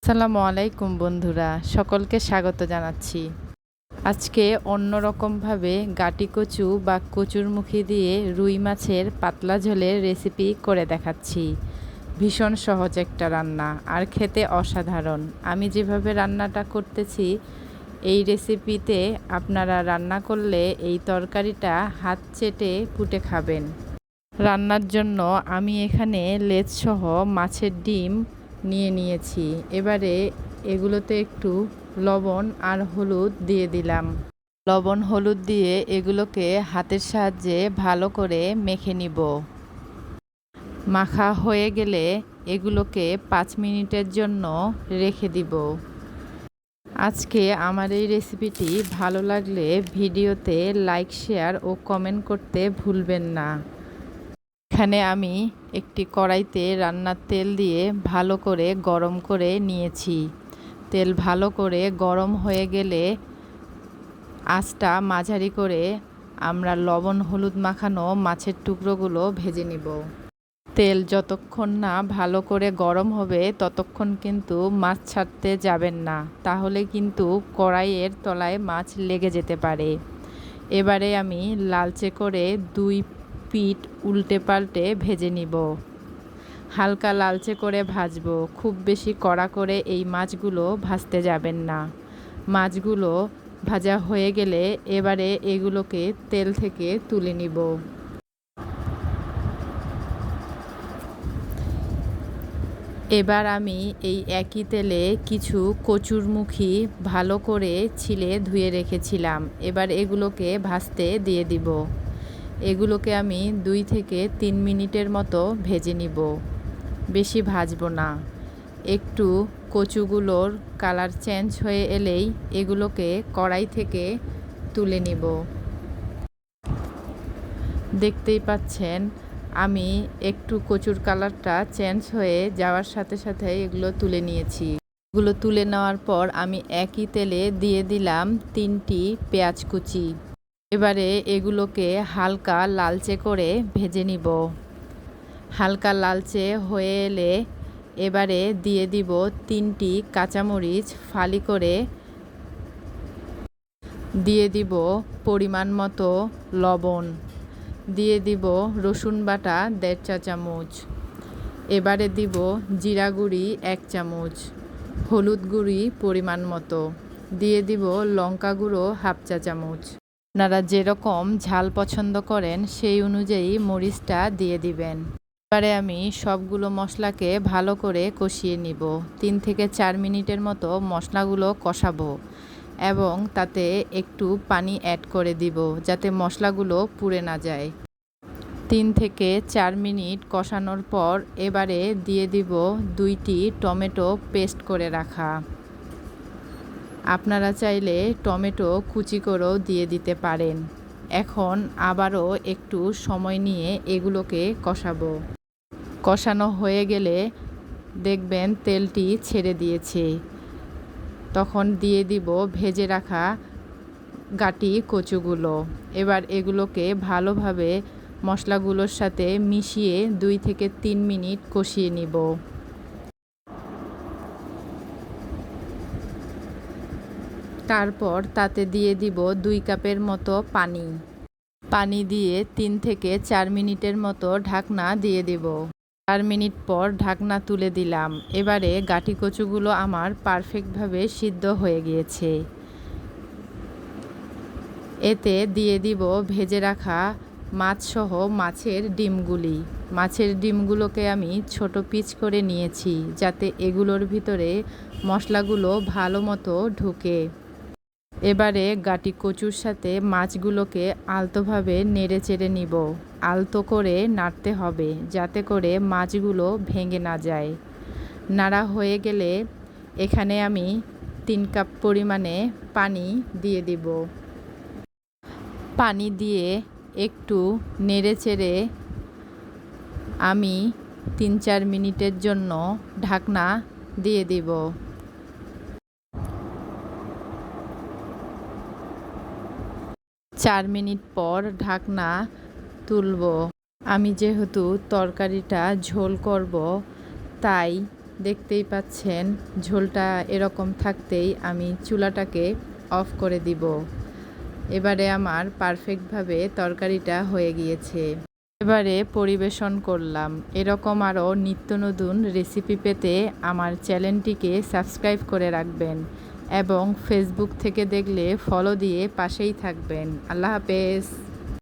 আসসালামু আলাইকুম বন্ধুরা, সকলকে স্বাগত জানাচ্ছি। আজকে অন্যরকমভাবে গাটি কচু বা কচুরমুখী দিয়ে রুই মাছের পাতলা ঝোলের রেসিপি করে দেখাচ্ছি। ভীষণ সহজ একটা রান্না আর খেতে অসাধারণ। আমি যেভাবে রান্নাটা করতেছি এই রেসিপিতে আপনারা রান্না করলে এই তরকারিটা হাত চেটে পুটে খাবেন। রান্নার জন্য আমি এখানে লেজসহ মাছের ডিম নিয়ে নিয়েছি। এবারে এগুলোতে একটু লবণ আর হলুদ দিয়ে দিলাম। লবণ হলুদ দিয়ে এগুলোকে হাতের সাহায্যে ভালো করে মেখে নিব। মাখা হয়ে গেলে এগুলোকে 5 মিনিটের জন্য রেখে দিব। আজকে আমার এই রেসিপিটি ভালো লাগলে ভিডিওতে লাইক, শেয়ার ও কমেন্ট করতে ভুলবেন না। এখানে আমি একটি কড়াইতে রান্নার তেল দিয়ে ভালো করে গরম করে নিয়েছি। তেল ভালো করে গরম হয়ে গেলে আঁচটা মাঝারি করে আমরা লবণ হলুদ মাখানো মাছের টুকরোগুলো ভেজে নিব। তেল যতক্ষণ না ভালো করে গরম হবে ততক্ষণ কিন্তু মাছ ছাড়তে যাবেন না, তাহলে কিন্তু কড়াইয়ের তলায় মাছ লেগে যেতে পারে। এবারে আমি লালচে করে 2 পিঠ উল্টে পাল্টে ভেজে নিব। হালকা লালচে করে ভাজবো, খুব বেশি কড়া করে এই মাছগুলো ভাজতে যাবেন না। মাছগুলো ভাজা হয়ে গেলে এবারে এগুলোকে তেল থেকে তুলে নিব। এবার আমি এই একই তেলে কিছু কচুরমুখী ভালো করে ছিলে ধুয়ে রেখেছিলাম। এবার এগুলোকে ভাজতে দিয়ে দিব। এগুলোকে আমি 2 থেকে 3 মিনিটের মতো ভেজে নিব। বেশি ভাজবো না। একটু কচুগুলোর কালার চেঞ্জ হয়ে এলেই এগুলোকে কড়াই থেকে তুলে নিব। দেখতেই পাচ্ছেন আমি একটু কচুর কালারটা চেঞ্জ হয়ে যাওয়ার সাথে সাথে এগুলো তুলে নিয়েছি। এগুলো তুলে নেওয়ার পর আমি একই তেলে দিয়ে দিলাম 3টি পেঁয়াজ কুচি। এবারে এগুলোকে হালকা লালচে করে ভেজে নিব। হালকা লালচে হয়ে এলে এবারে দিয়ে দিব 3টি কাঁচামরিচ ফালি করে, দিয়ে দিব পরিমাণ মতো লবণ, দিয়ে দিব রসুন বাটা 1.5 চা চামচ। এবারে দিব জিরা গুঁড়ি 1 চামচ, হলুদ গুঁড়ি পরিমাণ মতো, দিয়ে দিব লঙ্কা গুঁড়ো 1/2 চা চামচ। আপনারা যেরকম ঝাল পছন্দ করেন সেই অনুযায়ী মরিচটা দিয়ে দিবেন। এবারে আমি সবগুলো মশলাকে ভালো করে কষিয়ে নিব। 3 থেকে 4 মিনিটের মতো মশলাগুলো কষাবো এবং তাতে একটু পানি অ্যাড করে দিব যাতে মশলাগুলো পুড়ে না যায়। 3 থেকে 4 মিনিট কষানোর পর এবারে দিয়ে দিব 2টি টমেটো পেস্ট করে রাখা। আপনারা চাইলে টমেটো কুচি করেও দিয়ে দিতে পারেন। এখন আবারও একটু সময় নিয়ে এগুলোকে কষাবো। কষানো হয়ে গেলে দেখবেন তেলটি ছেড়ে দিয়েছে। তখন দিয়ে দিব ভেজে রাখা গাটি কচুগুলো। এবার এগুলোকে ভালোভাবে মশলাগুলোর সাথে মিশিয়ে 2 থেকে 3 মিনিট কষিয়ে নিব। তারপর তাতে দিয়ে দিব 2 কাপের মতো পানি। পানি দিয়ে 3 থেকে 4 মিনিটের মতো ঢাকনা দিয়ে দিব। 4 মিনিট পর ঢাকনা তুলে দিলাম। এবারে গাটি কচুগুলো আমার পারফেক্টভাবে সিদ্ধ হয়ে গিয়েছে। এতে দিয়ে দিব ভেজে রাখা মাছসহ মাছের ডিমগুলি। মাছের ডিমগুলোকে আমি ছোট পিস করে নিয়েছি যাতে এগুলোর ভিতরে মশলাগুলো ভালো মতো ঢুকে। এবারে গাটি কচুর সাথে মাছগুলোকে আলতোভাবে নেড়ে চেড়ে নিব। আলতো করে নাড়তে হবে যাতে করে মাছগুলো ভেঙে না যায়। নাড়া হয়ে গেলে এখানে আমি 3 কাপ পরিমাণে পানি দিয়ে দিব। পানি দিয়ে একটু নেড়ে চেড়ে আমি 3-4 মিনিটের জন্য ঢাকনা দিয়ে দিব। 4 মিনিট পর ঢাকনা তুলব। আমি যেহেতু তরকারিটা ঝোল করব তাই দেখতেই পাচ্ছেন ঝোলটা এরকম থাকতেই আমি চুলাটাকে অফ করে দিব। এবারে আমার পারফেক্টভাবে তরকারিটা হয়ে গিয়েছে। এবারে পরিবেশন করলাম। এরকম আরও নিত্য নতুন রেসিপি পেতে আমার চ্যানেলটিকে সাবস্ক্রাইব করে রাখবেন এবং ফেসবুক থেকে দেখলে ফলো দিয়ে পাশেই থাকবেন। আল্লাহ হাফেজ।